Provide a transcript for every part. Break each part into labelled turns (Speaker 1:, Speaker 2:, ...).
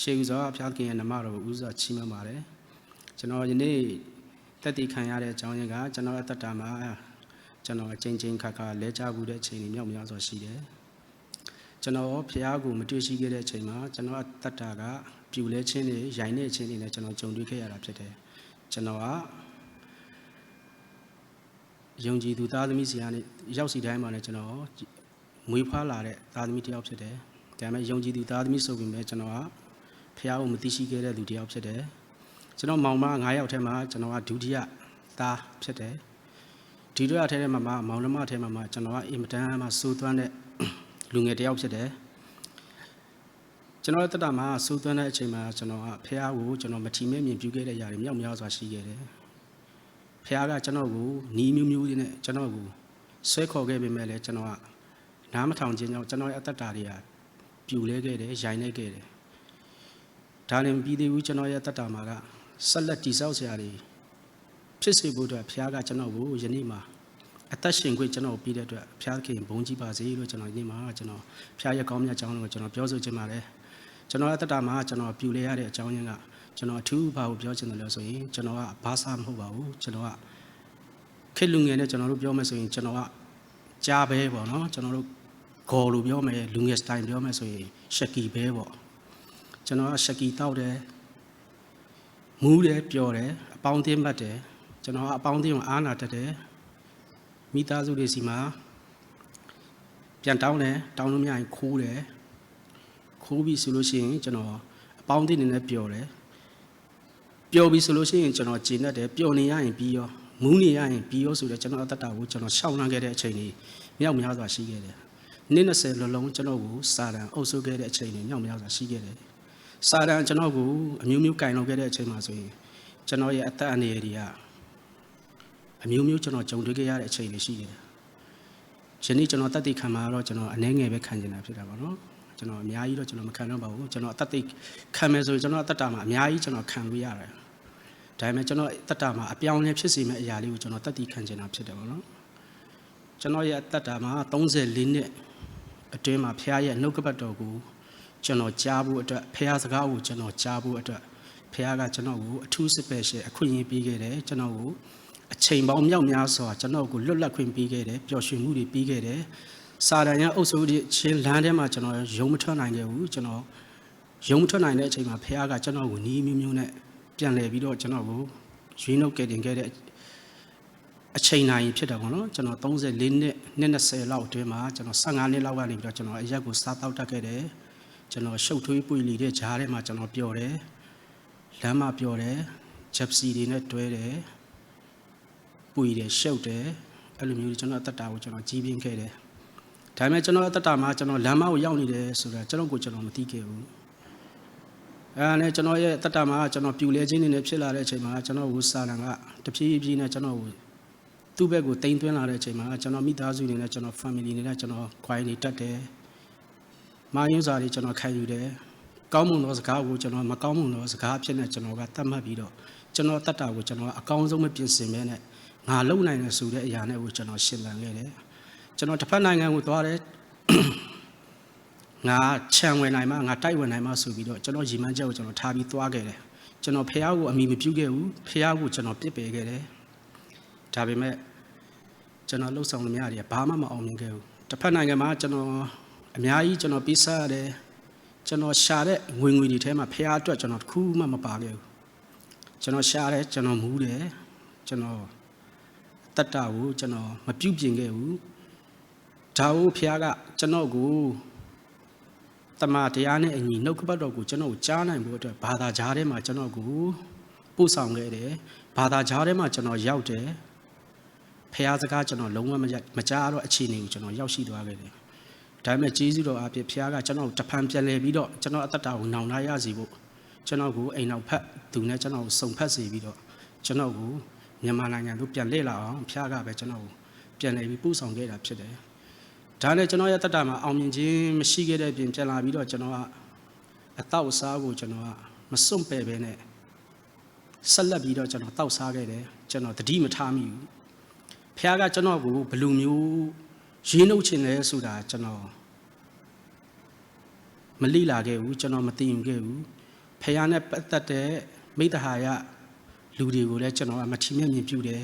Speaker 1: ရှေးဥစွာဖျားခင်ရဲ့နမတော်ကိုဥစွာချီးမွမ်းပါတယ်ကျွန်တော်ယနေ့တက်တည်ခံရတဲ့အကြောင်းရင်းကကျွန်တော်အတ္တတာမှာကျွန်တော်အချင်းချင်းခါခါလဲချမှုတဲ့အချိန်တွေမြောက်များစွာရှိတယ်ကျွန်တော်ဖျားကိုမတွေ့ရှိခဲ့တဲ့အချိန်မှာကျွန်တော်အတ္တတာကပြူလဲခြင်းတွေရိုင်နေခြင်းတွေနဲ့ကျွန်တော်ကြုံတွေ့ခဲ့ရတာဖြစ်တယ်ကျွန်တော်ကယုံကြည်သူသားသမီးစီကနေရောက်စီတိုင်းမှာလည်းကျွန်တော်မွေးဖွားလာတဲ့သားသမီးတစ်ယောက်ဖြစ်တယ်ဒါပေမဲ့ယုံကြည်သူသားသမီးဆိုပြီးမြဲကျွန်တော်ကဖျားကိုမသိရှိခဲ့တဲ့လူတစ်ယောက်ဖြစ်တယ်ကျွန်တော်မောင်မ9ယောက်ထဲမှာကျွန်တော်ကဒုတိယသားဖြစ်တယ်ဒီဒုတိယထဲမှာမောင်နှမထဲမှာကျွန်တော်ကအင်မတန်မှစိုးသွမ်းတဲ့လူငယ်တစ်ယောက်ဖြစ်တယ်ကျွန်တော်တက်တာမှာစိုးသွမ်းတဲ့အချိန်မှာကျွန်တော်ကဖျားကိုကျွန်တော်မထီမဲ့မြင်ပြုခဲ့တဲ့ຢာတွေမြောက်များစွာရှိခဲ့တယ်ဖျားကကျွန်တော်ကိုနီးမျိုးနဲ့ကျွန်တော်ကိုဆွဲခေါ်ခဲ့ပေမဲ့လည်းကျွန်တော်ကနားမထောင်ခြင်းကြောင့်ကျွန်တော်ရဲ့အတ္တတာတွေကပြူလဲခဲ့တယ်ရိုင်နေခဲ့တယ်ဒါလည်းပြီးသေးဘူးကျွန်တော်ရဲ့အတ္တတာမှာကဆက်လက်တိဆောက်စရာတွေဖြစ်စေဖို့အတွက်ဖျားကကျွန်တော်ကိုယနေ့မှာအသက်ရှင်ခွင့်ကျွန်တော်ပြီးတဲ့အတွက်ဖျားခင်ဘုန်းကြီးပါစေလို့ကျွန်တော်ဒီမှာကျွန်တော်ဖျားရဲ့ကောင်းမြတ်ကြောင်းကိုကျွန်တော်ပြောဆိုချင်ပါတယ်ကျွန်တော်အတ္တတာမှာကျွန်တော်ပြူလဲရတဲ့အကြောင်းရင်းကကျွန်တော်အထူးဘာကိုပြောချင်တယ်လဲဆိုရင်ကျွန်တော်ကဘာသာမဟုတ်ပါဘူးကျွန်တော်ကခေတ်လူငယ်နဲ့ကျွန်တော်တို့ပြောမယ်ဆိုရင်ကျွန်တော်ကကြားပဲပေါ့နော်ကျွန်တော်တို့ဂေါ်လို့ပြောမယ်လူငယ်စတိုင်ပြောမယ်ဆိုရင်ရှက်ကီပဲပေါ့ကျွန်တော်ကရှက်ကီတောက်တယ်မူးတယ်ပျော်တယ်အပေါင်းအသင်းမှတ်တယ်ကျွန်တော်ကအပေါင်းအသင်းကိုအားနာတတ်တယ်မိသားစုတွေစီမှာပြန်တောင်းတယ်တောင်းလို့မရရင်ခိုးတယ်ခိုးပြီးဆိုလို့ရှိရင်ကျွန်တော်အပေါင်းအသင်းနေနဲ့ပျော်တယ်ပျော်ပြီးဆိုလို့ရှိရင်ကျွန်တော်ကျေနပ်တယ်ပျော်နေရရင်ပြီးရောမူးနေရရင်ပြီးရောဆိုတော့ကျွန်တော်အတ္တကိုကျွန်တော်ရှောင်လန်းခဲ့တဲ့အချိန်တွေမြောက်များစွာရှိခဲ့တယ်နေ့20လုံးလုံးကျွန်တော်ကိုစာတန်အုပ်စုခဲ့တဲ့အချိန်တွေမြောက်များစွာရှိခဲ့တယ်စာတန်ကျွန်တော်ကိုအမျိုးမျိုးကင်လုပ်ခဲ့တဲ့အချိန်မှာဆိုရင်ကျွန်တော်ရဲ့အသက်အန္တရာယ်တွေကအမျိုးမျိုးကျွန်တော်ကြုံတွေ့ခဲ့ရတဲ့အချိန်တွေရှိတယ်။ယနေ့ကျွန်တော်တတ်သိခံမှာတော့ကျွန်တော်အနည်းငယ်ပဲခံနေတာဖြစ်တာပါနော်။ကျွန်တော်အများကြီးတော့ကျွန်တော်မခံတော့ပါဘူး။ကျွန်တော်တတ်သိခံမယ်ဆိုရင်ကျွန်တော်အတ္တမှာအများကြီးကျွန်တော်ခံလို့ရတယ်။ဒါပေမဲ့ကျွန်တော်အတ္တမှာအပြောင်းအလဲဖြစ်စေမယ့်အရာလေးကိုကျွန်တော်တတ်သိခံနေတာဖြစ်တယ်ပေါ့နော်။ကျွန်တော်ရဲ့အတ္တမှာ34နှစ်အတွင်းမှာဖခင်ရဲ့နှုတ်ကပတ်တော်ကိုကျွန်တော်ကြားဖို့အတွက်ဖခင်စကားကိုကျွန်တော်ကြားဖို့အတွက်ဖခင်ကကျွန်တော်ကိုအထူး special အခွင့်အရေးပေးခဲ့တယ်ကျွန်တော်ကိုအချိန်ပေါင်းမြောက်များစွာကျွန်တော်ကိုလွတ်လပ်ခွင့်ပေးခဲ့တယ်ပျော်ရွှင်မှုတွေပေးခဲ့တယ်စာတန်ရဲ့အုပ်စုချင်းလမ်းထဲမှာကျွန်တော်ယုံမထွက်နိုင်ခဲ့ဘူးကျွန်တော်ယုံမထွက်နိုင်တဲ့အချိန်မှာဖခင်ကကျွန်တော်ကိုနီးမျိုးနဲ့ပြန်လှည့်ပြီးတော့ကျွန်တော်ကိုရွေးနှုတ်ကယ်တင်ခဲ့တဲ့အချိန်တိုင်းဖြစ်တယ်ပေါ့နော်ကျွန်တော်34နှစ်20လောက်အတွင်းမှာကျွန်တော်15နှစ်လောက်ကနေပြီးတော့ကျွန်တော်အရက်ကိုစားတောက်တတ်ခဲ့တယ်ကျွန်တော်ရှုပ်ထွေးပွေလီတဲ့ဂျားထဲမှာကျွန်တော်ပျော်တယ်လမ်းမှာပျော်တယ်ဂျက်စီတွေနဲ့တွဲတယ်ပွေတယ်ရှုပ်တယ်အဲ့လိုမျိုးကျွန်တော်အတ္တကိုကျွန်တော်ကြီးပြင်းခဲ့တယ်ဒါပေမဲ့ကျွန်တော်အတ္တမှာကျွန်တော်လမ်းမကိုရောက်နေတယ်ဆိုတော့ကျွန်တော်မသိခဲ့ဘူးအဲ့ဒါနဲ့ကျွန်တော်ရဲ့အတ္တမှာကျွန်တော်ပြူလဲခြင်းနေနဲ့ဖြစ်လာတဲ့အချိန်မှာကျွန်တော်ကိုစာလံကတဖြည်းဖြည်းနဲ့ကျွန်တော်ကိုသူ့ဘက်ကိုတိမ်သွင်းလာတဲ့အချိန်မှာကျွန်တော်မိသားစုနေနဲ့ကျွန်တော် family နေနဲ့ကျွန်တော်ခွိုင်းနေတတ်တယ်မာယွန်းစာတွေကျွန်တော်ခံယူတယ်ကောင်းမွန်သောစကားကိုကျွန်တော်မကောင်းမွန်သောစကားဖြစ်နေကျွန်တော်ကတတ်မှတ်ပြီးတော့ကျွန်တော်တတ်တာကိုကျွန်တော်အကောင်းဆုံးမပြင်ဆင်မဲနဲ့ငါလုံနိုင်တယ်ဆိုတဲ့အရာနဲ့ကိုကျွန်တော်ရှင်းလင်းခဲ့တယ်ကျွန်တော်တစ်ဖက်နိုင်ငံကိုသွားတယ်ငါခြံဝင်နိုင်မှငါတိုက်ဝင်နိုင်မှဆိုပြီးတော့ကျွန်တော်ရည်မှန်းချက်ကိုကျွန်တော်ထားပြီးသွားခဲ့တယ်ကျွန်တော်ဖះကိုအမိမပြုတ်ခဲ့ဘူးဖះကိုကျွန်တော်ပြစ်ပယ်ခဲ့တယ်ဒါပေမဲ့ကျွန်တော်လှုပ်ဆောင်သမျှတွေကဘာမှမအောင်မြင်ခဲ့ဘူးတစ်ဖက်နိုင်ငံမှာကျွန်တော်အများကြီးကျွန်တော်ပေးစားရတယ်ကျွန်တော်ရှာတဲ့ငွေတွေထဲမှာဖះအတွက်ကျွန်တော်တစ်ခုမှမပါခဲ့ဘူးကျွန်တော်ရှာတယ်ကျွန်တော်မူးတယ်ကျွန်တော်တတ္တကိုကျွန်တော်မပြုတ်ပြင်ခဲ့ဘူးဒါကိုဖះကကျွန်တော်ကိုတမန်တရားနဲ့အညီနှုတ်ကပတ်တော်ကိုကျွန်တော်ကိုကြားနိုင်ဖို့အတွက်ဘာသာကြားထဲမှာကျွန်တော်ကိုပို့ဆောင်ခဲ့တယ်ဘာသာကြားထဲမှာကျွန်တော်ရောက်တယ်ဖះစကားကျွန်တော်လုံးဝမကြားတော့အခြေအနေကိုကျွန်တော်ရောက်ရှိသွားခဲ့တယ်ဒါပေမဲ့ကျေးဇူးတော်အဖြစ်ဖះကကျွန်တော်တဖန်ပြန်လဲပြီးတော့ကျွန်တော်အတ္တကိုနောင်နာရစီဖို့ကျွန်တော်ကိုအိမ်နောက်ဖက်သူနဲ့ကျွန်တော်ကိုစုံဖက်စေပြီးတော့ကျွန်တော်ကိုမြန်မာနိုင်ငံသို့ပြန်လှည့်လာအောင်ဖះကပဲကျွန်တော်ကိုပြန်လဲပြီးပို့ဆောင်ခဲ့တာဖြစ်တယ်ဒါနဲ့ကျွန်တော်ရဲ့တတ္တမှာအောင်မြင်ခြင်းမရှိခဲ့တဲ့အပြင်ပြန်လာပြီးတော့ကျွန်တော်ကအတောက်စားကိုကျွန်တော်ကမစွန့်ပယ်ပဲနဲ့ဆက်လက်ပြီးတော့ကျွန်တော်တောက်စားခဲ့တယ်ကျွန်တော်တတိမထားမိဘူးဖះကကျွန်တော်ကိုဘယ်လိုမျိုးရင်းနှုတ်ချင်လဲဆိုတာကျွန်တော်မလိလာခဲ့ဘူးကျွန်တော်မသိရင်ခဲ့ဘူး ဖះနဲ့ပတ်သက်တဲ့မိတ္တဟာယလူတွေကိုလည်းကျွန်တော်မထီမဲ့မြင်ပြုတယ်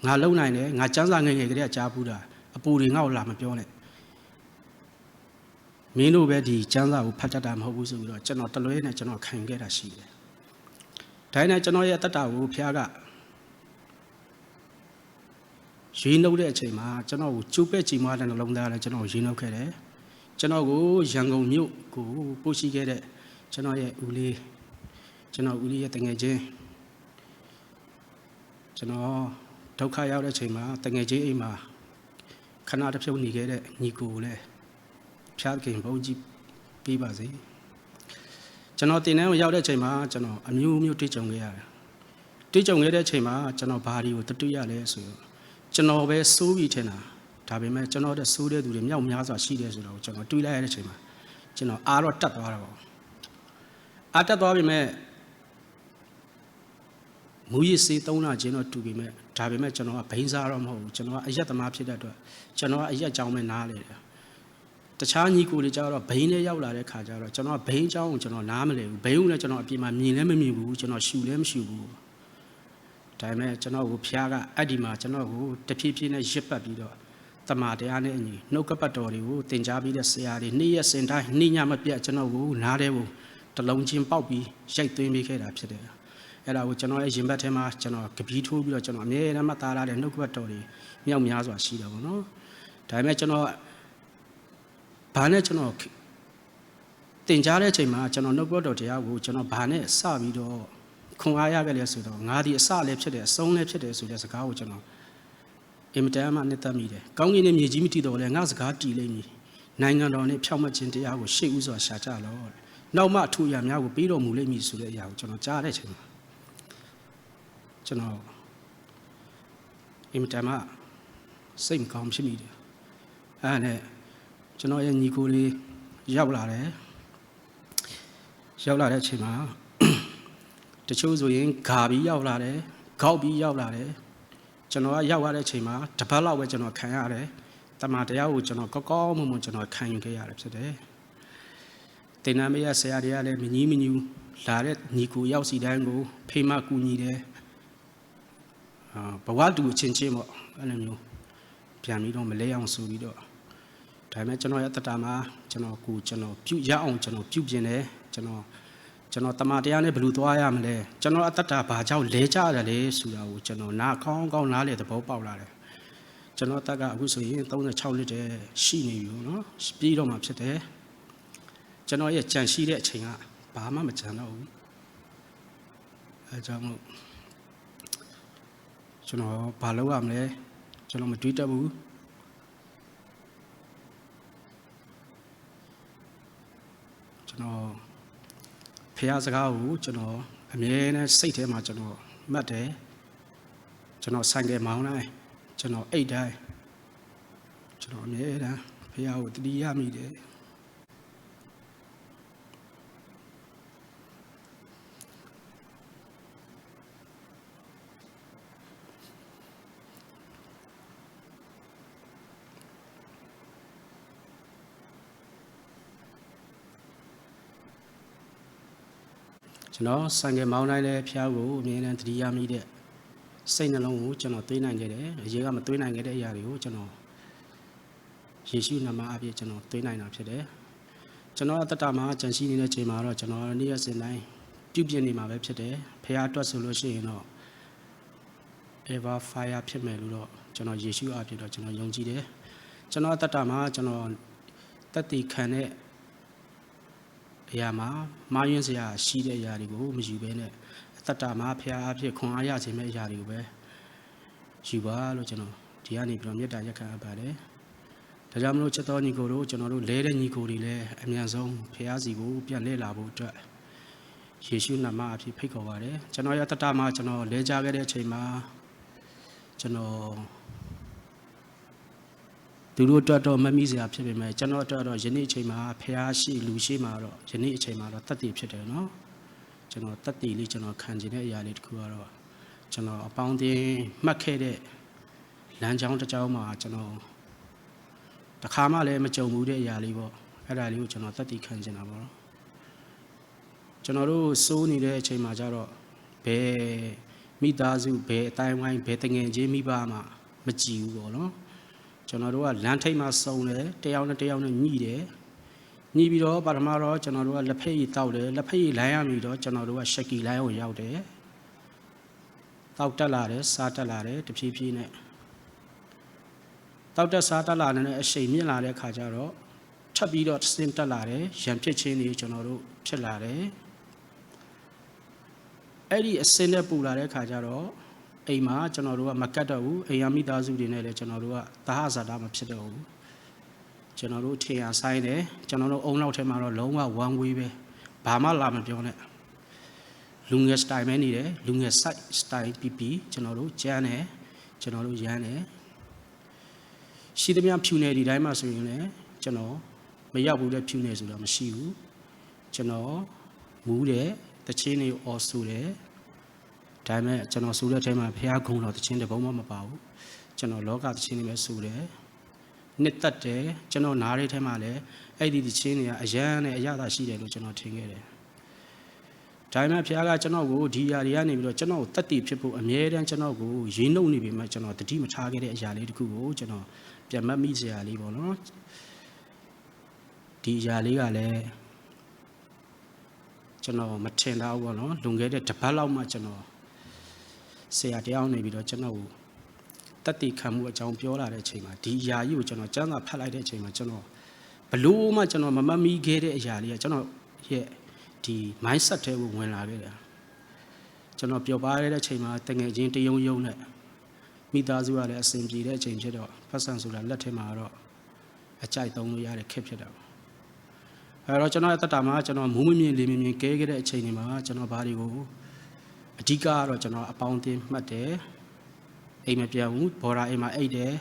Speaker 1: ငါလုံနိုင်တယ်ငါစမ်းစာငယ်ငယ်ကလေးကကြားဘူးတာအပူတွေငါ့ကိုလာမပြောနဲ့မင်းတို့ပဲဒီစမ်းစာကိုဖတ်တတ်တာမဟုတ်ဘူးဆိုပြီးတော့ကျွန်တော်တလွဲနဲ့ကျွန်တော်ခံခဲ့တာရှိတယ်ဒါနဲ့ကျွန်တော်ရဲ့အတ္တကိုဖះကရွေးနှုတ်တဲ့အချိန်မှာကျွန်တော်ကိုကျုပ်ပဲ့ချီမွားတဲ့နှလုံးသားနဲ့ကျွန်တော်ရွေးနှုတ်ခဲ့တယ်ကျွန်တော်ကိုရန်ကုန်မြို့ကိုပို့ရှိခဲ့တဲ့ကျွန်တော်ရဲ့ဦးလေးကျွန်တော်ဦးလေးရဲ့တငယ်ချင်းကျွန်တော်ဒုက္ခရောက်တဲ့အချိန်မှာတငယ်ချင်းအိမ်မှာခဏတစ်ဖြုတ်နေခဲ့တဲ့ညီကိုလည်းဖျားခင်ဘုန်းကြီးပြီးပါစေကျွန်တော်တင်တန်းကိုရောက်တဲ့အချိန်မှာကျွန်တော်အမျိုးမျိုးတွေ့ကြုံခဲ့ရတယ်တွေ့ကြုံခဲ့တဲ့အချိန်မှာကျွန်တော်ဘာတွေကိုတတွေ့ရလဲဆိုတော့ကျွန်တော်ပဲစိုးပြီးထင်တာဒါပေမဲ့ကျွန်တော်တဲ့စိုးတဲ့သူတွေမြောက်များစွာရှိတယ်ဆိုတော့ကျွန်တော်တွေးလိုက်ရတဲ့အချိန်မှာကျွန်တော်အားတော့တက်သွားတာပေါ့အားတက်သွားပြီမဲ့မူရစ်စေးသုံးတာချင်းတော့တူပြီမဲ့ဒါပေမဲ့ကျွန်တော်ကဘိန်းစားတော့မဟုတ်ဘူးကျွန်တော်ကအရက်သမားဖြစ်တဲ့အတွက်ကျွန်တော်ကအရက်ကြောင်းပဲနားလေတယ်တခြားညီကိုတွေကြတော့ဘိန်းနဲ့ရောက်လာတဲ့ခါကျတော့ကျွန်တော်ကဘိန်းကြောင်းကိုကျွန်တော်နားမလဲဘူးဘိန်းကိုလည်းကျွန်တော်အပြင်မှာမြင်လည်းမမြင်ဘူးကျွန်တော်ရှူလည်းမရှူဘူးဒါပေမဲ့ကျွန်တော်ကိုဖျားကအဲ့ဒီမှာကျွန်တော်ကိုတဖြည်းဖြည်းနဲ့ရစ်ပတ်ပြီးတော့တမာတရားနဲ့အညီနှုတ်ကပတ်တော်တွေကိုသင်ကြားပြီးတဲ့ဆရာတွေနေ့ရက်စင်တိုင်းနေ့ညမပြတ်ကျွန်တော်ကိုနားတဲ့ကိုတလုံးချင်းပေါက်ပြီးရိုက်သွင်းပေးခဲ့တာဖြစ်တယ်အဲ့ဒါကိုကျွန်တော်ရဲ့ရင်ဘတ်ထဲမှာကျွန်တော်ကပီးထိုးပြီးတော့ကျွန်တော်အမြဲတမ်းမှသားလာတဲ့နှုတ်ကပတ်တော်တွေမြောက်များစွာရှိတာပေါ့နော်ဒါပေမဲ့ကျွန်တော်ဘာနဲ့ကျွန်တော်သင်ကြားတဲ့အချိန်မှာကျွန်တော်နှုတ်ကပတ်တော်တရားကိုကျွန်တော်ဘာနဲ့စပြီးတော့ခွန်အားရခဲ့လဲဆိုတော့ငါဒီအစလည်းဖြစ်တယ်အဆုံးလည်းဖြစ်တယ်ဆိုတဲ့စကားကိုကျွန်တော်အင်မတန်မှနှစ်သက်မိတယ်ကောင်းကင်နဲ့မြေကြီးမတည်တော့လဲငါစကားတည်လိမ့်မည်နိုင်ငံတော်နဲ့ဖြောင့်မတ်ခြင်းတရားကိုရှေ့ဥစွာရှာကြလောနောက်မှအထူးအရာများကိုပြီးတော်မူလိမ့်မည်ဆိုတဲ့အရာကိုကျွန်တော်ကြားတဲ့အချိန်မှာကျွန်တော်အင်မတန်မှစိတ်မကောင်းဖြစ်မိတယ်အဲ့ဒါနဲ့ကျွန်တော်ရဲ့ညီကိုလေးရောက်လာတယ်ရောက်လာတဲ့အချိန်မှာတချို့ဆိုရင်ဂါပြီးရောက်လာတယ်ဂေါက်ပြီးရောက်လာတယ်ကျွန်တော်ကရောက်ရတဲ့အချိန်မှာတပတ်လောက်ပဲကျွန်တော်ခံရတယ်တမန်တရားကိုကျွန်တော်ကောကောမွန်မွန်ကျွန်တော်ခံယူခဲ့ရတယ်ဖြစ်တယ်တင်နာမရဆရာတွေကလည်းမကြီးမညူလာတဲ့ညီကိုရောက်စီတိုင်းကိုဖေးမကူညီတယ်ဘဝတူအချင်းချင်းပေါ့အဲ့လိုမျိုးပြန်ပြီးတော့မလဲအောင်ဆိုပြီးတော့ဒါပေမဲ့ကျွန်တော်ရဲ့တတမှာကျွန်တော်ပြုရအောင်ကျွန်တော်ပြုပြင်တယ်ကျွန်တော်တမန်တရားနဲ့ဘယ်လိုသွားရမလဲကျွန်တော်အတ္တဘာကြောင့်လဲကြရတယ်လဲဆိုတာကိုကျွန်တော်နားကောင်းနားလေသဘောပေါက်လာတယ်ကျွန်တော်တက်ကအခုဆိုရင်36နှစ်တည်းရှိနေပြီเนาะပြီးတော့မှဖြစ်တယ်ကျွန်တော်ရဲ့ကြံရှိတဲ့အချိန်ကဘာမှမကြံတော့ဘူးအဲကြောင့်မို့ကျွန်တော်ဘာလုပ်ရမလဲကျွန်တော်မတွေးတတ်ဘူးကျွန်တော်ဖះစကားကိုကျွန်တော်အမြဲတမ်းစိတ်ထဲမှာကျွန်တော်မှတ်တယ်ကျွန်တော်ဆိုင်ကယ်မောင်းတိုင်းကျွန်တော်အိတ်တိုင်းကျွန်တော်အမြဲတမ်းဖះကိုတတိယမိတယ်ကျွန်တော်ဆိုင်ကယ်မောင်းတိုင်းလည်းဖျားကိုအမြဲတမ်းတတိယမိတဲ့စိတ်နှလုံးကိုကျွန်တော်တွေးနိုင်ခဲ့တယ်အရေးကမတွေးနိုင်ခဲ့တဲ့အရာတွေကိုကျွန်တော်ယေရှုနာမအပြည့်ကျွန်တော်တွေးနိုင်တာဖြစ်တယ်ကျွန်တော်အတ္တမှာကြံရှိနေတဲ့ချိန်မှာတော့ကျွန်တော်နေ့ရက်စဉ်တိုင်းပြုပြင်နေမှာပဲဖြစ်တယ်ဖျားအတွက်ဆိုလို့ရှိရင်တော့ ever fire ဖြစ်မယ်လို့တော့ကျွန်တော်ယေရှုအပြည့်တော့ကျွန်တော်ယုံကြည်တယ်ကျွန်တော်အတ္တမှာကျွန်တော်တက်တည်ခံတဲ့အရာမှာမာယွင်းစရာရှိတဲ့အရာတွေကိုမယူဘဲနဲ့အတ္တမှာဖျားအဖြစ်ခွန်အားရခြင်းမဲ့အရာတွေကိုပဲယူပါလို့ကျွန်တော်ဒီကနေပြီးတော့မေတ္တာရက်ခံအပ်ပါတယ်ဒါကြောင့်မလို့ချက်တော်ညီကိုတို့ကျွန်တော်တို့လဲတဲ့ညီကိုတွေလည်းအမြန်ဆုံးဖျားစီကိုပြန်လဲလာဖို့အတွက်ယေရှုနာမအဖြစ်ဖိတ်ခေါ်ပါတယ်ကျွန်တော်ရတ္တမှာကျွန်တော်လဲကြခဲ့တဲ့အချိန်မှာကျွန်တော်သူတို့အတွက်တော့မမိစရာဖြစ်ပေမဲ့ကျွန်တော်အတွက်တော့ယနေ့အချိန်မှာဖျားရှိလူရှိမှာတော့ယနေ့အချိန်မှာတော့တတ်တည်ဖြစ်တယ်နော်ကျွန်တော်တတ်တည်လေးကျွန်တော်ခံကျင်တဲ့အရာလေးတစ်ခုကတော့ကျွန်တော်အပေါင်းအသင်းမှတ်ခဲ့တဲ့လမ်းကြောင်းတစ်ကြောင်းမှာကျွန်တော်တခါမှလည်းမကြုံဘူးတဲ့အရာလေးပေါ့အဲ့ဒါလေးကိုကျွန်တော်တတ်တည်ခံကျင်တာပေါ့နော်ကျွ ကျွန်တော်တို့စိုးနေတဲ့အချိန်မှာကျတော့ဘယ်မိသားစုဘယ်အတိုင်းဝိုင်းဘယ်တငယ်ချင်းမိဘမှမကြည့်ဘူးပေါ့နော်ကျွန်တော်တို့ကလမ်းထိပ်မှာစုံတယ်တယောက်နဲ့တယောက်နဲ့ညှိတယ်ညှိပြီးတော့ပထမတော့ကျွန်တော်တို့ကလက်ဖက်ရည်တောက်တယ်လက်ဖက်ရည်လိုင်းရပြီးတော့ကျွန်တော်တို့ကရှက်ကီလိုင်းကိုရောက်တယ်တောက်တက်လာတယ်စားတက်လာတယ်တဖြည်းဖြည်းနဲ့တောက်တက်စားတက်လာတဲ့အချိန်မြင့်လာတဲ့ခါကျတော့ထပ်ပြီးတော့စင်းတက်လာတယ်ရံဖြစ်ချင်းတွေကျွန်တော်တို့ဖြစ်လာတယ်အဲ့ဒီအစင်းနဲ့ပူလာတဲ့ခါကျတော့အိမ်မှာကျွန်တော်တို့ကမကတ်တော့ဘူးအိမ်ရမိသားစုတွေနဲ့လည်းကျွန်တော်တို့ကသဟဇာတာမဖြစ်တော့ဘူးကျွန်တော်တို့ထင်ရဆိုင်တယ်ကျွန်တော်တို့အုံနောက်ထဲမှာတော့လုံးဝ one way ပဲဘာမှလာမပြောနဲ့လူငယ် style ပဲနေတယ်လူငယ် site style ပြီးကျွန်တော်တို့ကျန်းတယ်ကျွန်တော်တို့ရမ်းတယ်ရှိသမျှဖြူနယ်ဒီတိုင်းမှာဆိုရင်လည်းကျွန်တော်မရောက်ဘူးတဲ့ဖြူနယ်ဆိုတော့မရှိဘူးကျွန်တော်မူးတယ်တချင်းတွေအော်ဆူတယ်ဒါပေမဲ့ကျွန်တော်ဆူတဲ့အချိန်မှာဘုရားဂုဏ်တော်တချင်းတဘုံမှမပါဘူးကျွန်တော်လောကတချင်းတွေပဲဆူတယ်နှစ်သက်တယ်ကျွန်တော်နားရဲထဲမှာလည်းအဲ့ဒီတချင်းတွေကအယမ်းနဲ့အရသာရှိတယ်လို့ကျွန်တော်ထင်ခဲ့တယ်ဒါပေမဲ့ဘုရားကကျွန်တော်ကိုဒီຢာတွေကနေပြီးတော့ကျွန်တော်ကိုတတ်တည်ဖြစ်ဖို့အမြဲတမ်းကျွန်တော်ကိုရင်းနှုတ်နေပြီမှကျွန်တော်တတိမထားခဲ့တဲ့အရာလေးတစ်ခုကိုကျွန်တော်ပြန်မှတ်မိစရာလေးပေါ့နော်ဒီຢာလေးကလည်းကျွန်တော်မထင်တော့ဘူးပေါ့နော်လွန်ခဲ့တဲ့တစ်ပတ်လောက်မှကျွန်တော်ဆရာတယောက်နေပြီးတော့ကျွန်တော်ကိုတတ်တည်ခံမှုအကြောင်းပြောလာတဲ့အချိန်မှာဒီຢာကြီးကိုကျွန်တော်စမ်းစာဖတ်လိုက်တဲ့အချိန်မှာကျွန်တော်ဘလို့မှကျွန်တော်မမှတ်မိခဲ့တဲ့အရာလေးကကျွန်တော်ရဲ့ဒီ mindset ထဲကိုဝင်လာခဲ့တယ်ကျွန်တော်ပျော်ပါရတဲ့အချိန်မှာတငယ်ချင်းတယုံယုံနဲ့မိသားစုကလည်းအဆင်ပြေတဲ့အချိန်ဖြစ်တော့ဖတ်ဆန်ဆိုတာလက်ထဲမှာတော့အကြိုက်သုံးလို့ရတဲ့ခက်ဖြစ်တာပေါ့အဲတော့ကျွန်တော်အသက်တာမှာကျွန်တော်မူးမမြင်လေးမမြင်ကဲခဲ့တဲ့အချိန်တွေမှာကျွန်တော်ဘာတွေကိုအဓိကကတော့ကျွန်တော်အပေါင်းအသင်းမှတ်တယ်အိမ်မပြောင်းဘူးဘော်ဒါအိမ်မှာအိတ်တယ်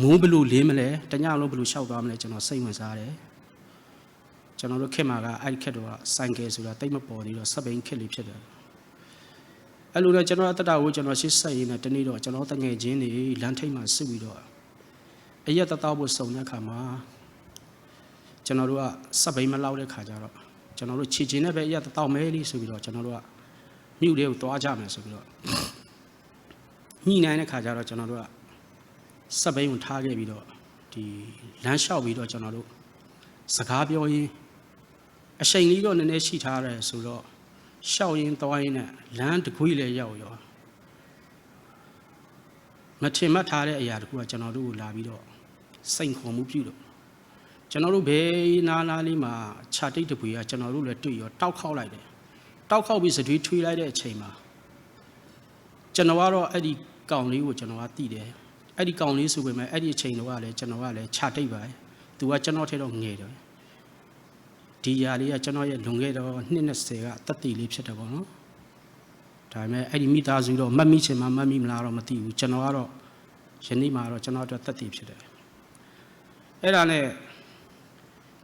Speaker 1: မူးဘလို့လေးမလဲတညလုံးဘလို့ရှောက်သွားမလဲကျွန်တော်စိတ်ဝင်စားတယ်ကျွန်တော်တို့ခက်မှာကအဲ့ဒီခက်တော့ဆိုင်ကယ်ဆိုတာတိတ်မပေါ်သေးတော့စက်ဘိန်းခက်လေးဖြစ်တယ်အဲ့လိုနဲ့ကျွန်တော်အသက်တာကိုကျွန်တော်ရှေ့ဆက်ရင်းနဲ့တနေ့တော့ကျွန်တော်တငယ်ချင်းတွေလမ်းထိပ်မှာစစ်ပြီးတော့အရက်တတော်ဖို့စုံတဲ့ခါမှာကျွန်တော်တို့ကစက်ဘိန်းမလောက်တဲ့ခါကျတော့ကျွန်တော်တို့ခြေချင်းနဲ့ပဲအရက်တတော်မဲလေးဆိုပြီးတော့ကျွန်တော်တို့ကမြို့လေးကိုသွားကြမယ်ဆိုပြီးတော့ညှိနှိုင်းတဲ့ခါကျတော့ကျွန်တော်တို့ကစက်ဘိန်းကိုထားခဲ့ပြီးတော့ဒီလမ်းလျှောက်ပြီးတော့ကျွန်တော်တို့စကားပြောရင်းအချိန်လေးတော့နည်းနည်းရှိထားတယ်ဆိုတော့ရှောက်ရင်းသွားရင်းနဲ့လမ်းတကွေးလေးရောက်ရောမထင်မှတ်ထားတဲ့အရာတခုကကျွန်တော်တို့ကိုလာပြီးတော့စိန်ခေါ်မှုပြုလို့ကျွန်တော်တို့ဘေးနားလေးမှာခြာတိတ်တပွေကကျွန်တော်တို့လည်းတွေ့ရောတောက်ခေါက်လိုက်တယ်တောက်ခေါက်ပြီးစတွေးထွေးလိုက်တဲ့အချိန်မှာကျွန်တော်ကတော့အဲ့ဒီကောင်လေးကိုကျွန်တော်ကသိတယ်အဲ့ဒီကောင်လေးဆိုပေမဲ့အဲ့ဒီအချိန်တော့လည်းကျွန်တော်ကလည်းခြာတိတ်ပါသူကကျွန်တော်ထဲတော့ငယ်တယ်ဒီຢာလေးကကျွန်တော်ရဲ့လွန်ခဲ့တော့20ကတတ်တည်လေးဖြစ်တယ်ပေါ့နော်ဒါပေမဲ့အဲ့ဒီမိသားစုတော့မှတ်မိချင်မှမှတ်မိမလားတော့မသိဘူးကျွန်တော်ကတော့ယနေ့မှာတော့ကျွန်တော်အတွက်တတ်တည်ဖြစ်တယ်အဲ့ဒါနဲ့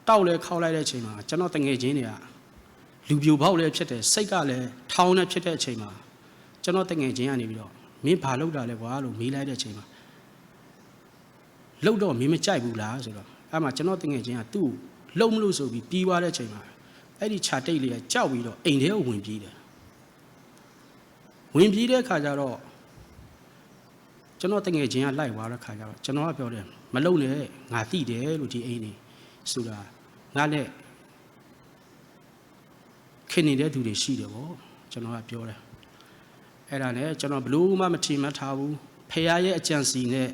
Speaker 1: တောက်လဲခောက်လိုက်တဲ့အချိန်မှာကျွန်တော်တငယ်ချင်းတွေကလူပြိုပေါက်လဲဖြစ်တယ်စိတ်ကလည်းထောင်းနေဖြစ်တဲ့အချိန်မှာကျွန်တော်တငယ်ချင်းကနေပြီးတော့မင်းဘာလုပ်တာလဲကွာလို့မေးလိုက်တဲ့အချိန်မှာလှုပ်တော့မင်းမကြိုက်ဘူးလားဆိုတော့အဲ့မှာကျွန်တော်တငယ်ချင်းကသူ့လှုပ်မလို့ဆိုပြီးပြီးသွားတဲ့အချိန်မှာအဲ့ဒီခြာတိတ်လေးကကြောက်ပြီးတော့အိမ်ထဲကိုဝင်ပြေးတယ်ဝင်ပြေးတဲ့ခါကျတော့ကျွန်တော်တငယ်ချင်းကလိုက်သွားတဲ့ခါကျတော့ကျွန်တော်ကပြောတယ်မလုံနဲ့ငါသိတယ်လို့ဒီအိမ်နေဆိုတာငါနဲ့ခင်နေတဲ့သူတွေရှိတယ်ပေါ့ကျွန်တော်ကပြောတယ်အဲ့ဒါနဲ့ကျွန်တော်ဘလို့မှမထင်မှတ်ထားဘူးဖခင်ရဲ့အကြံစီနဲ့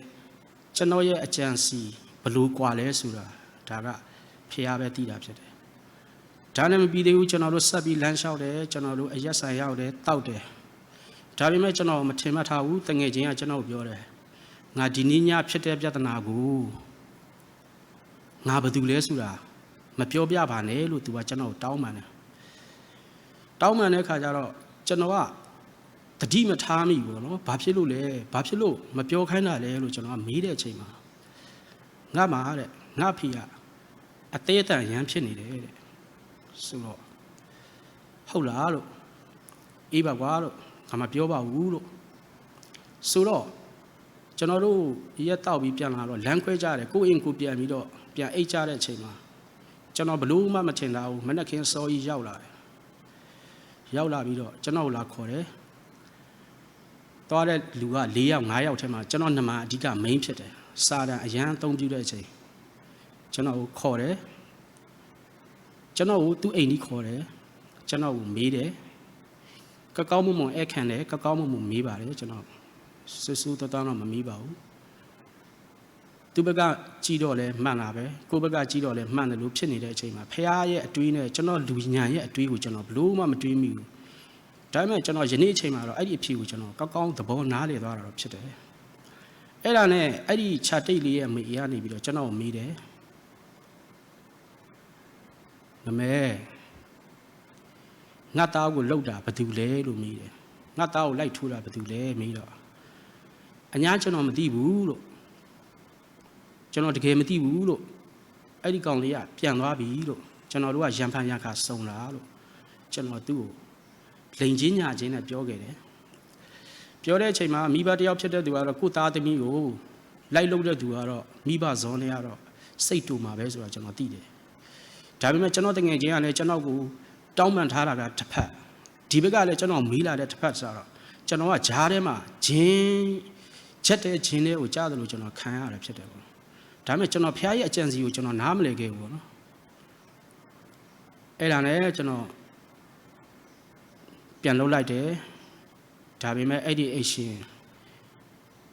Speaker 1: ကျွန်တော်ရဲ့အကြံစီဘလို့ကွာလဲဆိုတာဒါကဖခင်ပဲသိတာဖြစ်တယ်ဒါနဲ့မပြီးသေးဘူးကျွန်တော်တို့ဆက်ပြီးလမ်းလျှောက်တယ်ကျွန်တော်တို့အရက်ဆိုင်ရောက်တယ်တောက်တယ်ဒါပေမဲ့ကျွန်တော်မထင်မှတ်ထားဘူးတငယ်ချင်းကကျွန်တော်ပြောတယ်ငါဒီနေ့ညဖြစ်တဲ့ပြဿနာကိုငါဘာတူလဲဆိုတာမပြောပြပါနဲ့လို့သူကကျွန်တော်တောင်းပန်တယ်တောင်းပန်တဲ့ခါကျတော့ကျွန်တော်ကတတိမထားမိဘူးနော်ဘာဖြစ်လို့လဲဘာဖြစ်လို့မပြောခိုင်းတာလဲလို့ကျွန်တော်ကမေးတဲ့အချိန်မှာငါမှာတဲ့ငါဖေကအသေးအတန်ရမ်းဖြစ်နေတယ်တဲ့ဆိုတော့ဟုတ်လားလို့အေးပါကွာလို့ငါမပြောပါဘူးလို့ဆိုတော့ကျွန်တော်တို့ရက်တောက်ပြီးပြန်လာတော့လမ်းခွဲကြတယ်ကိုယ့်အိမ်ကိုပြန်ပြီးတော့ပြန်အိတ်ကြတဲ့အချိန်မှာ ကျွန်တော်ဘလို့မှမထင်တာဘူးမနက်ခင်းစောကြီးရောက်လာတယ်ရောက်လာပြီးတော့ကျွန်တော်လာခေါ်တယ်သွားတဲ့လူက4ယောက်5ယောက်ထဲမှာကျွန်တော်နှမအဓိက main ဖြစ်တယ်စာတန်အရန်အသုံးပြုတဲ့အချိန်ကျွန်တော်ကိုခေါ်တယ်ကျွန်တော်ကိုသူ့အိမ်ကြီးခေါ်တယ်ကျွန်တော်ကိုမေးတယ်ကကောင်းမွန်မွန်အဲ့ခံတယ်ကကောင်းမွန်မွန်မေးပါတယ်ကျွန်တော်ဆူဆူတတတော့မမေးပါဘူးသူဘက်ကကြည့်တော့လဲမှန်တာပဲကိုဘက်ကကြည့်တော့လဲမှန်တယ်လို့ဖြစ်နေတဲ့အချိန်မှာဖះရဲ့အတွေးနဲ့ကျွန်တော်လူညာရဲ့အတွေးကိုကျွန်တော်ဘလို့မှမတွေးမိဘူးဒါပေမဲ့ကျွန်တော်ယနေ့အချိန်မှာတော့အဲ့ဒီအဖြစ်ကိုကျွန်တော်ကောင်းသဘောနားလည်သွားတာတော့ဖြစ်တယ်အဲ့ဒါနဲ့အဲ့ဒီခြာတိတ်လေးရဲ့မိရနေပြီးတော့ကျွန်တော်မေးတယ်မမဲငါသားကိုလှုပ်တာဘာတူလဲလို့မေးတယ်ငါသားကိုလိုက်ထိုးတာဘာတူလဲမေးတော့အညာကျွန်တော်မသိဘူးလို့ကျွန်တော်တကယ်မသိဘူးလို့အဲ့ဒီကောင်လေးကပြန်သွားပြီလို့ကျွန်တော်တို့ကရံဖန်ရခါစုံလာလို့ကျွန်တော်သူ့ကိုလိန်ချင်းညာချင်းနဲ့ပြောခဲ့တယ်ပြောတဲ့အချိန်မှာမိဘတယောက်ဖြစ်တဲ့သူကတော့ကိုသားသမီးကိုလိုက်လုပ်တဲ့သူကတော့မိဘဇောနဲ့ကတော့စိတ်တူမှာပဲဆိုတော့ကျွန်တော်သိတယ်ဒါပေမဲ့ကျွန်တော်တငယ်ချင်းကလည်းကျွန်တော်ကိုတောင်းပန်ထားတာကတစ်ဖက်ဒီဘက်ကလည်းကျွန်တော်မေးလာတဲ့တစ်ဖက်ဆိုတော့ကျွန်တော်ကဂျားထဲမှာဂျင်းချက်တဲ့ဂျင်းလေးကိုကြားတယ်လို့ကျွန်တော်ခံရတယ်ဖြစ်တယ်ပေါ့ဒါပေမဲ့ကျွန်တော်ဖះရဲ့အကြံစီကိုကျွန်တော်နားမလည်ခဲ့ဘူးပေါ့နော်အဲ့ဒါနဲ့ကျွန်တော်ပြန်လုပ်လိုက်တယ်ဒါပေမဲ့အဲ့ဒီအရှင်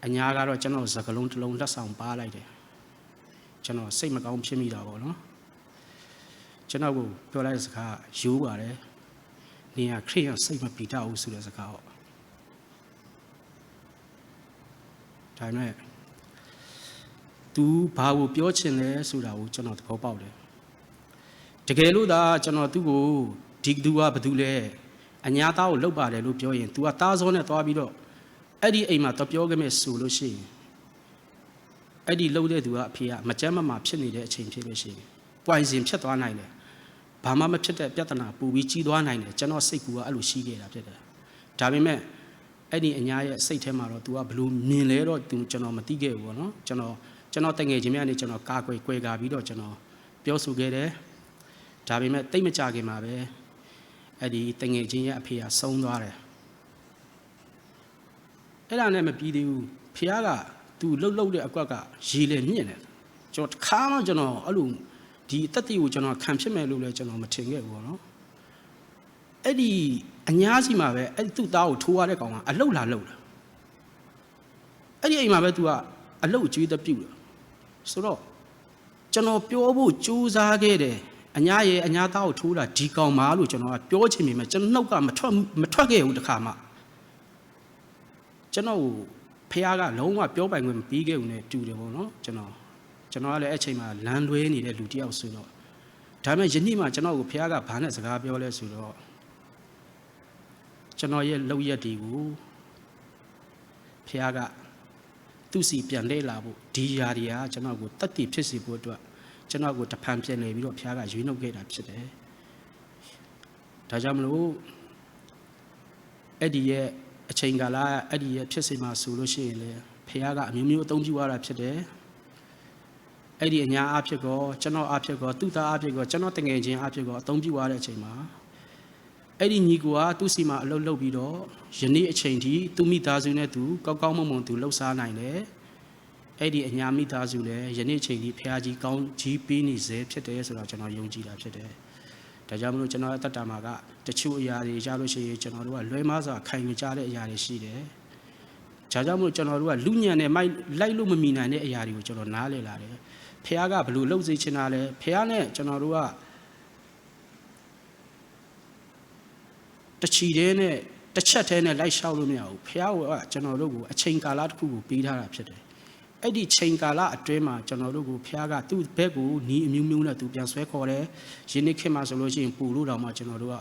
Speaker 1: အညာကတော့ကျွန်တော်စကလုံးတစ်လုံးလက်ဆောင်ပါလိုက်တယ်ကျွန်တော်စိတ်မကောင်းဖြစ်မိတာပေါ့နော်ကျွန်တော်ကိုပြောလိုက်တဲ့စကားရိုးပါတယ်နေရခရိယစိတ်မပီတာဘူးဆိုတဲ့စကားပေါ့ဒါပေမဲ့ သူဘာကိုပြောချင်လဲဆိုတာကိုကျွန်တော်သဘောပေါက်တယ်တကယ်လို့သာကျွန်တော်သူ့ကိုဒီသူကဘာတူလဲအညာသားကိုလှုပ်ပါတယ်လို့ပြောရင် तू ကသားစောနဲ့သွားပြီးတော့အဲ့ဒီအိမ်မှာတော့ပြောခဲ့မယ်ဆိုလို့ရှိရင်အဲ့ဒီလှုပ်တဲ့သူကအဖေကမကြမ်းမမာဖြစ်နေတဲ့အချိန်ဖြစ်လို့ရှိရင်ပွိုင်စင်ဖြစ်သွားနိုင်တယ်ဘာမှမဖြစ်တဲ့ပြဿနာပူပြီးကြီးသွားနိုင်တယ်ကျွန်တော်စိတ်ကူကအဲ့လိုရှိခဲ့တာဖြစ်တယ်ဒါပေမဲ့အဲ့ဒီအညာရဲ့စိတ်ထဲမှာတော့ तू ကဘလို့မြင်လဲတော့ तू ကျွန်တော်မသိခဲ့ဘူးပေါ့နော်ကျွန်တော်တငယ်ချင်းများနေကျွန်တော်ကာကွယ်ကာပြီးတော့ကျွန်တော်ပြောဆိုခဲ့တယ်ဒါပေမဲ့တိတ်မကြခင်မှာပဲအဲ့ဒီတငယ်ချင်းရဲ့အဖေကဆုံးသွားတယ်အဲ့ဒါနဲ့မပြီးသေးဘူးဖះကသူလှုပ်တဲ့အကွက်ကရေလေမြင့်တယ်ကျွန်တော်တစ်ခါမှကျွန်တော်အဲ့လိုဒီအသက်တွေကိုကျွန်တော်ခံဖြစ်မယ်လို့လည်းကျွန်တော်မထင်ခဲ့ဘူးပေါ့နော်အဲ့ဒီအညားစီမှာပဲအဲ့သူ့သားကိုထိုးရတဲ့ကောင်ကအလှုပ်လာအဲ့ဒီအိမ်မှာပဲ तू ကအလှုပ်ကျွေးတပြုတ်တယ်ဆိုတော့ကျွန်တော်ပြောဖို့ကြိုးစားခဲ့တယ်အညာရဲ့အညာသားကိုထိုးတာဒီကောင်မာလို့ကျွန်တော်ကပြောချင်ပေမဲ့ကျွန်တော်နှုတ်ကမထွက်ခဲ့ဘူးတခါမှကျွန်တော်ဖះကလုံးဝပြောပိုင်ခွင့်မပြီးခဲ့ဘူးနဲ့တူတယ်ပေါ့နော်ကျွန်တော်ကလည်းအဲ့ချိန်မှာလမ်းလွဲနေတဲ့လူတယောက်ဆိုတော့ဒါပေမဲ့ယနေ့မှကျွန်တော်ကိုဖះကဘာနဲ့စကားပြောလဲဆိုတော့ကျွန်တော်ရဲ့လောက်ရက်တွေကိုဖះကသူ့စီပြန်လဲလာဖို့ဒီຢာတွေကကျွန်တော်ကိုတတ်တည်ဖြစ်စေဖို့အတွက်ကျွန်တော်ကိုတဖန်ပြန်လဲပြီးတော့ဖះကရွေးနှုတ်ခဲ့တာဖြစ်တယ်ဒါကြောင့်မလို့အဲ့ဒီရဲ့အချိန်ကာလအဲ့ဒီရဲ့ဖြစ်စေမှာဆိုလို့ရှိရင်လေဖះကအမျိုးမျိုးအသုံးပြုရတာဖြစ်တယ်အဲ့ဒီအညာအဖြစ်ကောကျွန်တော်အဖြစ်ကောသူ့သားအဖြစ်ကောကျွန်တော်တငယ်ချင်းအဖြစ်ကောအသုံးပြုရတဲ့အချိန်မှာအဲ့ဒီညီကိုကသူ့စီမှာအလုပ်လုပ်ပြီးတော့ယနေ့အချိန်ထိသူ့မိသားစုနဲ့သူကောင်းမွန်သူလှုပ်ရှားနိုင်တယ်အဲ့ဒီအညာမိသားစုလည်းယနေ့အချိန်ထိဖះကြီးကောင်းကြီးပေးနေစေဖြစ်တယ်ဆိုတော့ကျွန်တော်ယုံကြည်တာဖြစ်တယ်ဒါကြောင့်မလို့ကျွန်တော်အသက်တာမှာကတချို့အရာတွေကြားလို့ရှိရင်ကျွန်တော်တို့ကလွဲမားစွာခံယူကြတဲ့အရာတွေရှိတယ်ဒါကြောင့်မလို့ကျွန်တော်တို့ကလူညံနဲ့မိုက်လိုက်လို့မမီနိုင်တဲ့အရာတွေကိုကျွန်တော်နားလည်လာတယ်ဖះကဘလို့လှုပ်စေချင်တာလဲဖះနဲ့ကျွန်တော်တို့ကတချီတဲ့နဲ့တစ်ချက်တည်းနဲ့လိုက်လျှောက်လို့မရဘူးဖះကကျွန်တော်တို့ကိုအချိန်ကာလတစ်ခုကိုပေးထားတာဖြစ်တယ်အဲ့ဒီချိန်ကာလအတွင်းမှာကျွန်တော်တို့ကိုဖះကသူ့ဘက်ကိုနီးအမျိုးမျိုးနဲ့သူပြန်ဆွဲခေါ်တယ်ယနေ့ခေတ်မှာဆိုလို့ရှိရင်ပူလို့တောင်မှကျွန်တော်တို့က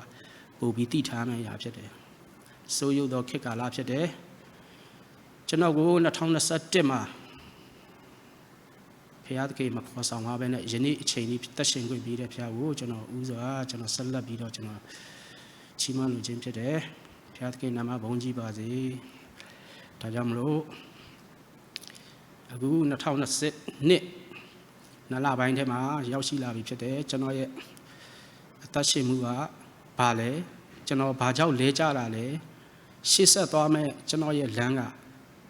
Speaker 1: ပို့ပြီးတိထားနိုင်ရဖြစ်တယ်ဆိုရုပ်သောခေတ်ကာလဖြစ်တယ်ကျွန်တော်ကို2021မှာဖះတကယ်မခေါ်ဆောင်ပါပဲနဲ့ယနေ့အချိန်ကြီးတက်ရှင်ခွင့်ပြီးတဲ့ဖះကိုကျွန်တော်ဦးစွာကျွန်တော်ဆက်လက်ပြီးတော့ကျွန်တော်ချီးမွမ်းလိုခြင်းဖြစ်တယ်ဖះတကယ်နာမဘုန်းကြီးပါစေဒါကြောင့်မလို့အခု2020နှစ် 2 လပိုင်းထဲမှာရောက်ရှိလာပြီဖြစ်တယ်ကျွန်တော်ရဲ့အသက်ရှင်မှုကဘာလဲကျွန်တော်ဘာကြောင့်လဲကြတာလဲရှေ့ဆက်သွားမဲ့ကျွန်တော်ရဲ့လမ်းက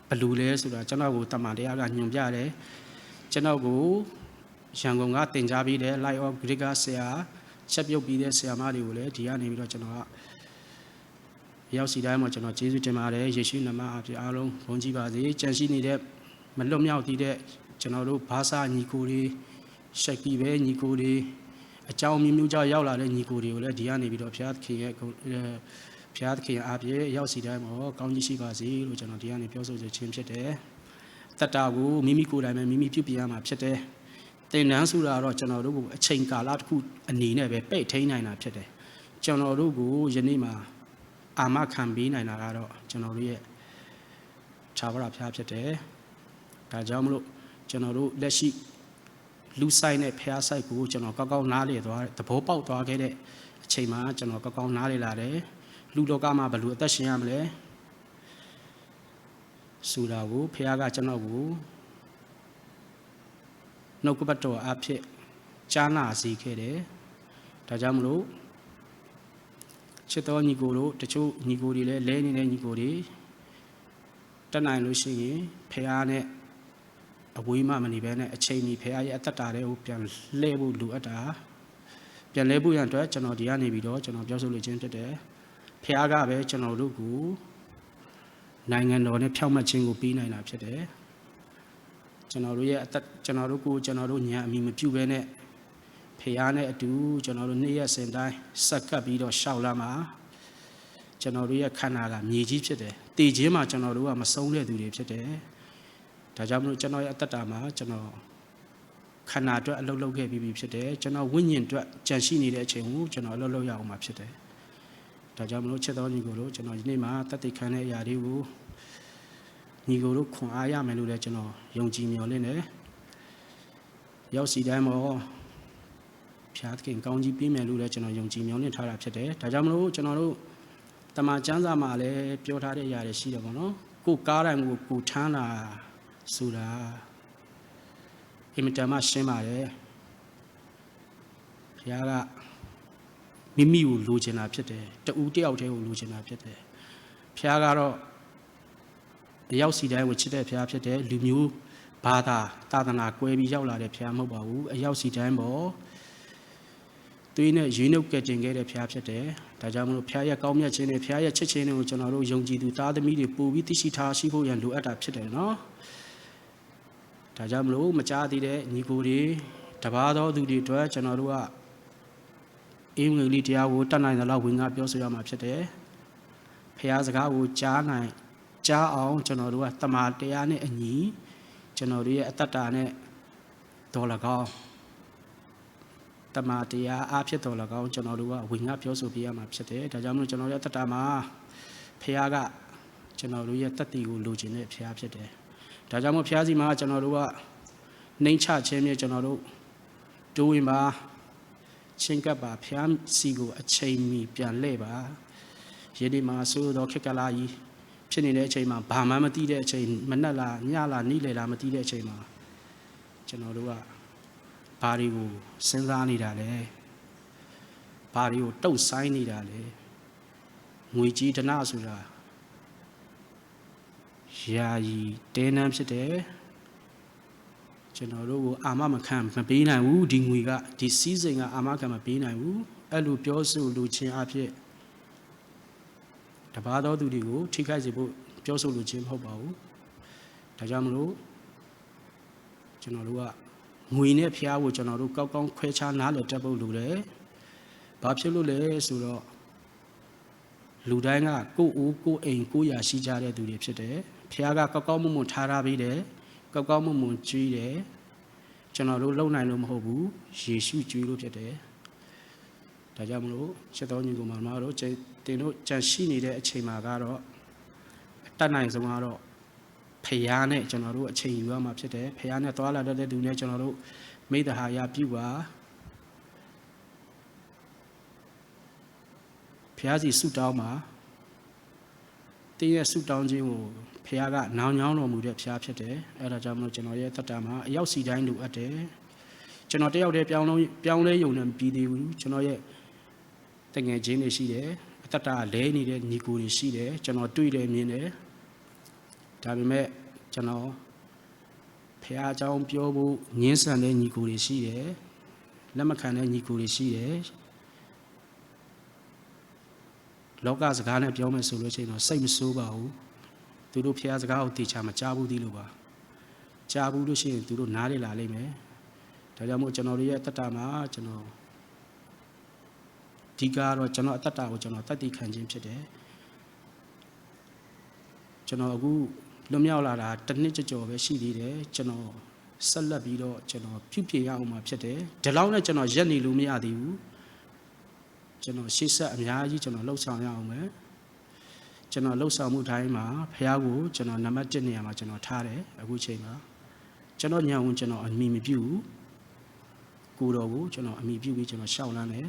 Speaker 1: ဘယ်လိုလဲဆိုတာကျွန်တော်ကိုတမန်တရားကညွှန်ပြတယ်ကျွန်တော်ကိုရန်ကုန်ကတင် जा ပြီးတဲ့ Light of Greek ဆရာချက်ပြုတ်ပြီးတဲ့ဆရာမတွေကိုလည်းဒီကနေပြီးတော့ကျွန်တော်ကရောက်စီတိုင်းမှာကျွန်တော်ကျေးဇူးတင်ပါတယ်ယေရှုနာမအဖြစ်အားလုံးဘုန်းကြီးပါစေကြံရှိနေတဲ့မလွတ်မြောက်သေးတဲ့ကျွန်တော်တို့ဘာသာညီကိုတွေရှက်ကီပဲညီကိုတွေအကြောင်းမျိုးကြောင့်ရောက်လာတဲ့ညီကိုတွေကိုလည်းဒီကနေပြီးတော့ဘုရားသခင်ရဲ့ဘုရားသခင်အားဖြင့်ရောက်စီတိုင်းမှာကောင်းကြီးရှိပါစေလို့ကျွန်တော်ဒီကနေပြောဆိုခြင်းဖြစ်တယ်တတကိုမိမိကိုယ်တိုင်ပဲမိမိပြုပြင်ရမှာဖြစ်တယ်တင်နန်းဆိုတာတော့ကျွန်တော်တို့ကိုအချိန်ကာလတစ်ခုအနေနဲ့ပဲပိတ်ထိန်းနိုင်တာဖြစ်တယ်ကျွန်တော်တို့ကိုယနေ့မှာအာမခံပေးနိုင်တာကတော့ကျွန်တော်တို့ရဲ့ခြားဝရဖျားဖြစ်တယ်ဒါကြောင့်မလို့ကျွန်တော်တို့လက်ရှိလူဆိုင်နဲ့ဖျားဆိုင်ကိုကျွန်တော်ကောက်ကောက်နားလေသွားသဘောပေါက်သွားခဲ့တဲ့အချိန်မှာကျွန်တော်ကောက်ကောက်နားလေလာတယ်လူလောကမှာဘယ်လိုအသက်ရှင်ရမလဲဆိုတာကိုဖျားကကျွန်တော်ကိုနှုတ်ကပတ်တော်အဖြစ်ကြားနာစေခဲ့တယ်ဒါကြောင့်မလို့ချစ်တော်ညီကိုတို့တချို့ညီကိုတွေလည်းလဲနေတဲ့ညီကိုတွေတက်နိုင်လို့ရှိရင်ဖះနဲ့အဝေးမှမနေဘဲနဲ့အချိန်ကြီးဖះရဲ့အသက်တာတွေကိုပြန်လှည့်ဖို့လိုအပ်တာပြန်လဲဖို့ရန်အတွက်ကျွန်တော်ဒီကနေပြီးတော့ကျွန်တော်ပြောဆိုလိုခြင်းဖြစ်တယ်ဖះကပဲကျွန်တော်တို့ကိုနိုင်ငံတော်နဲ့ဖြောင့်မတ်ခြင်းကိုပေးနိုင်တာဖြစ်တယ်ကျွန်တော်တို့ရဲ့အသက်ကျွန်တော်တို့ကိုကျွန်တော်တို့ညာအမိမပြုတ်ဘဲနဲ့ဖះနဲ့အတူကျွန်တော်တို့နေ့ရက်စဉ်တိုင်းစက္ကပ်ပြီးတော့ရှောက်လာမှာကျွန်တော်တို့ရဲ့ခန္ဓာကမြေကြီးဖြစ်တယ်တည်ခြင်းမှာကျွန်တော်တို့ကမဆုံးတဲ့သူတွေဖြစ်တယ်ဒါကြောင့်မလို့ကျွန်တော်ရဲ့အသက်တာမှာကျွန်တော်ခန္ဓာအတွက်အလုပ်လုပ်ခဲ့ပြီးဖြစ်တယ်ကျွန်တော်ဝိညာဉ်အတွက်ကြံရှိနေတဲ့အချိန်ကိုကျွန်တော်အလုပ်လုပ်ရအောင်မှာဖြစ်တယ်ဒါကြောင့်မလို့ချစ်တော်ညီကိုတို့ကျွန်တော်ဒီနေ့မှာတတ်သိခံတဲ့အရာတွေကိုညီကိုတို့ခွန်အားရမယ်လို့လည်းကျွန်တော်ယုံကြည်မျှော်လင့်တယ်ရောက်စီတိုင်းမှာဖျားသခင်ကောင်းကြီးပေးမယ်လို့လည်းကျွန်တော်ယုံကြည်မျှော်လင့်ထားတာဖြစ်တယ်ဒါကြောင့်မလို့ကျွန်တော်တို့တမန်ကျမ်းစာမှာလည်းပြောထားတဲ့အရာတွေရှိတယ်ပေါ့နော်ကိုကားတိုင်းကိုထမ်းလာဆိုတာအင်မတန်မှရှင်းပါတယ်ဘုရားကမိမိကိုလိုချင်တာဖြစ်တယ်တူတယောက်တည်းကိုလိုချင်တာဖြစ်တယ်ဘုရားကတော့အရောက်စီတိုင်းကိုချစ်တဲ့ဘုရားဖြစ်တယ်လူမျိုးဘာသာသာသနာကွဲပြီးရောက်လာတဲ့ဘုရားမဟုတ်ပါဘူးအရောက်စီတိုင်းပေါ့သွေးနဲ့ရွေးနှုတ်ကယ်တင်ခဲ့တဲ့ဘုရားဖြစ်တယ်ဒါကြောင့်မလို့ဘုရားရဲ့ကောင်းမြတ်ခြင်းနဲ့ဘုရားရဲ့ချစ်ခြင်းတွေကိုကျွန်တော်တို့ယုံကြည်သူသားသမီးတွေပို့ပြီးသိရှိထားရှိဖို့ရန်လိုအပ်တာဖြစ်တယ်နော်ဒါကြောင့်မလို့မကြားသေးတဲ့ညီကိုတွေတပါးသောသူတွေအတွက်ကျွန်တော်တို့ကအင်္ဂလိပ်တရားကိုတတ်နိုင်သလောက်ဝင်ငါပြောဆိုရမှာဖြစ်တယ်ဘုရားစကားကိုကြားအောင်ကျွန်တော်တို့ကတမန်တရားနဲ့အညီကျွန်တော်တို့ရဲ့အတ္တတာနဲ့တော်လကောင်းတမန်တရားအားဖြင့်တော်လကောင်းကျွန်တော်တို့ကဝင်ငါပြောဆိုပြရမှာဖြစ်တယ်ဒါကြောင့်မလို့ကျွန်တော်ရဲ့အတ္တတာမှာဘုရားကကျွန်တော်တို့ရဲ့တတ်တည်ကိုလိုချင်တဲ့ဘုရားဖြစ်တယ်ဒါကြောင့်မို့ဘုရားစီမှာကျွန်တော်တို့ကနှိမ့်ချခြင်းနဲ့ကျွန်တော်တို့တိုးဝင်ပါချင်းကပ်ပါဘုရားစီကိုအချိန်မီပြန်လှည့်ပါယနေ့မှာဆိုတော့ခက်ကလာကြီးဖြစ်နေတဲ့အချိန်မှာဘာမှမသိတဲ့အချိန်မနှက်လားညလားနေ့လေလားမသိတဲ့အချိန်မှာကျွန်တော်တို့ကဘာတွေကိုစဉ်းစားနေတာလဲဘာတွေကိုတုတ်ဆိုင်နေတာလဲငွေကြီးဒနာဆိုတာယာယီတဲနန်းဖြစ်တယ်ကျွန်တော်တို့ကိုအာမမခံမပေးနိုင်ဘူးဒီငွေကဒီစီးစိမ်ကအာမခံမပေးနိုင်ဘူးအဲ့လိုပြောဆိုလိုခြင်းအဖြစ်တပါးသောသူတွေကိုထိခိုက်စေဖို့ပြောဆိုလိုခြင်းမဟုတ်ပါဘူးဒါကြောင့်မလို့ကျွန်တော်တို့ကငွေနဲ့ဖျားဖို့ကျွန်တော်တို့ကောက်ကောက်ခွဲခြားနားလည်တတ်ဖို့လိုတယ်ဘာဖြစ်လို့လဲဆိုတော့လူတိုင်းကကိုယ်အိုးကိုယ်အိမ်ကိုယ်ရာရှိကြတဲ့သူတွေဖြစ်တယ်ဖျားကကောက်ကောက်မွန်မွန်ထားပြီးတယ်ကောက်ကောက်မွန်မွန်ကျွေးတယ်ကျွန်တော်တို့လုံနိုင်လို့မဟုတ်ဘူးယေရှုကျွေးလို့ဖြစ်တယ်ဒါကြောင့်မလို့ချက်တော်ညီကိုမတော်တို့တင်တို့ကြံရှိနေတဲ့အချိန်မှာကတော့အတတ်နိုင်ဆုံးကတော့ဖျားနဲ့ကျွန်တော်တို့အချိန်ယူရမှာဖြစ်တယ်ဖျားနဲ့သွားလာတဲ့သူနဲ့ကျွန်တော်တို့မိတ္တဟာယပြုပါဖျားစီဆုတောင်းပါတင်းရဲ့ဆုတောင်းခြင်းကိုဖျားကနောင်ညောင်းတော်မူတဲ့ဖျားဖြစ်တယ်အဲဒါကြောင့်မလို့ကျွန်တော်ရဲ့တတ်တာမှာအရောက်စီတိုင်းလိုအပ်တယ် ကျွန်တော်တယောက်တည်းပြောင်းလဲယုံနေပြီးသေးဘူးကျွန်တော်ရဲ့တငယ်ချင်းတွေရှိတယ်အတ္တလဲနေတဲ့ညီကိုတွေရှိတယ်ကျွန်တော်တွေ့တယ်မြင်တယ်ဒါပေမဲ့ကျွန်တော်ဖះအကြောင်းပြောဖို့ငင်းဆန်တဲ့ညီကိုတွေရှိတယ်လက်မခံတဲ့ညီကိုတွေရှိတယ်လောကစကားနဲ့ပြောမယ်ဆိုလို့ရှိရင်တော့စိတ်မဆိုးပါဘူးသူတို့ဖះစကားကိုတေချာမကြားဘူးသေးလို့ပါကြားဘူးလို့ရှိရင်သူတို့နားလေလာလိမ့်မယ်ဒါကြောင့်မို့ကျွန်တော်တို့ရဲ့တတ္တမှာကျွန်တော်ဒီကတော့ကျွန်တော်အတ္တကိုကျွန်တော်တတ်သိခံခြင်းဖြစ်တယ်ကျွန်တော်အခုလွတ်မြောက်လာတာတစ်နှစ်ကျော်ပဲရှိသေးတယ်ကျွန်တော်ဆက်လက်ပြီးတော့ကျွန်တော်ပြုပြင်ရအောင်မှာဖြစ်တယ်ဒီလောက်နဲ့ကျွန်တော်ရက်နေလို့မရသေးဘူးကျွန်တော်ရှေ့ဆက်အများကြီးကျွန်တော်လှုပ်ဆောင်ရအောင်မယ်ကျွန်တော်လှုပ်ဆောင်မှုတိုင်းမှာဖះကိုကျွန်တော်နံပါတ်1နေရာမှာကျွန်တော်ထားတယ်အခုချိန်မှာကျွန်တော်ညံဝင်ကျွန်တော်အမိမပြုဘူးကိုတော်ကိုကျွန်တော်အမိပြုပြီးကျွန်တော်ရှောက်လန်းတယ်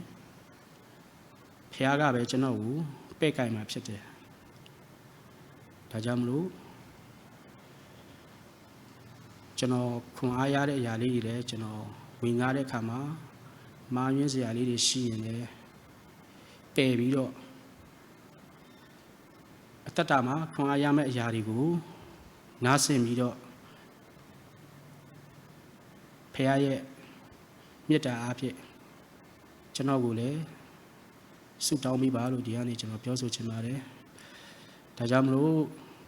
Speaker 1: ဖះကပဲကျွန်တော်ကိုပဲ့ကင်မှာဖြစ်တယ်ဒါကြောင့်မလို့ကျွန်တော်ခွန်အားရတဲ့အရာလေးတွေလည်းကျွန်တော်ဝင်ကားတဲ့အခါမှာမာရင်းစရာလေးတွေရှိရင်လည်းပယ်ပြီးတော့အတ္တမှာခွန်အားရမယ့်အရာတွေကိုနားဆင်ပြီးတော့ဖះရဲ့မေတ္တာအားဖြင့်ကျွန်တော်ကိုလည်းဆုတောင်းမိပါလို့ဒီကနေကျွန်တော်ပြောဆိုချင်ပါတယ်ဒါကြောင့်မလို့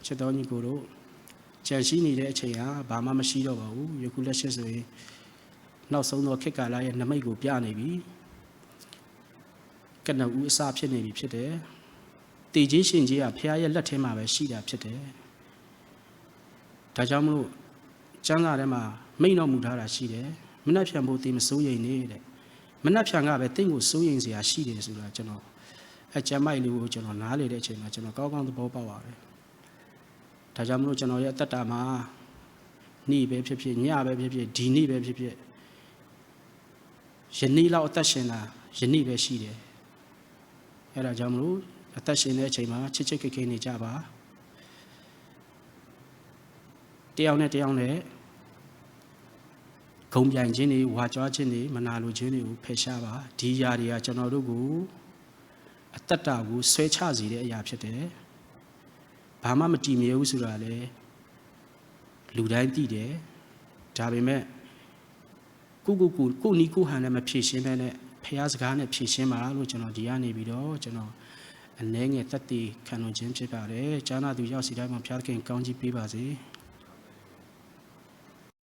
Speaker 1: ချစ်တော်ညီကိုတို့ကြံရှိနေတဲ့အချိန်ဟာဘာမှမရှိတော့ပါဘူးယခုလက်ရှိဆိုရင်နောက်ဆုံးသောခေတ်ကာလရဲ့နမိတ်ကိုပြနေပြီကနဦးအစဖြစ်နေပြီဖြစ်တယ်တည်ခြင်းရှင်ကြီးကဖះရဲ့လက်ထဲမှာပဲရှိတာဖြစ်တယ်ဒါကြောင့်မလို့ကျမ်းစာထဲမှာမိန့်တော်မူထားတာရှိတယ်မနှက်ဖြန်ဖို့တင်မစိုးရိမ်နေတဲ့မနှက်ဖြန်ကပဲတင့်ကိုစိုးရိမ်စရာရှိတယ်ဆိုတာကျွန်တော်အကျမ်းမိုက်လေးကိုကျွန်တော်နားလေတဲ့အချိန်မှာကျွန်တော်ကောင်းကောင်းသဘောပေါက်ပါတယ်ဒါကြောင့်မလို့ကျွန်တော်ရဲ့အတ္တမှာနေ့ပဲဖြစ်ဖြစ်ညပဲဖြစ်ဖြစ်ဒီနေ့ပဲဖြစ်ဖြစ်ယနေ့လောက်အသက်ရှင်တာယနေ့ပဲရှိတယ်အဲဒါကြောင့်မလို့အသက်ရှင်တဲ့အချိန်မှာချစ်ချစ်ခင်ခင်နေကြပါတယောက်နဲ့တယောက်နဲ့ဂုံပြိုင်ခြင်းတွေဝါကြွားခြင်းတွေမနာလိုခြင်းတွေကိုဖယ်ရှားပါဒီຢာတွေကကျွန်တော်တို့ကိုအတ္တကိုဆွဲချစေတဲ့အရာဖြစ်တယ်ဘာမှမတည်မြဲဘူးဆိုတာလေလူတိုင်းသိတယ်ဒါပေမဲ့ကိုနီကိုဟန်နဲ့မဖြည့်ရှင်းတဲ့ဖះစကားနဲ့ဖြည့်ရှင်းပါလို့ကျွန်တော်ဒီကနေပြီးတော့ကျွန်တော်အနည်းငယ်သက်သေခံလို့ခြင်းဖြစ်ပါတယ်။ကျမ်းစာသူရောက်စီတိုင်းမှာဖះသခင်ကောင်းကြီးပေးပါစေ။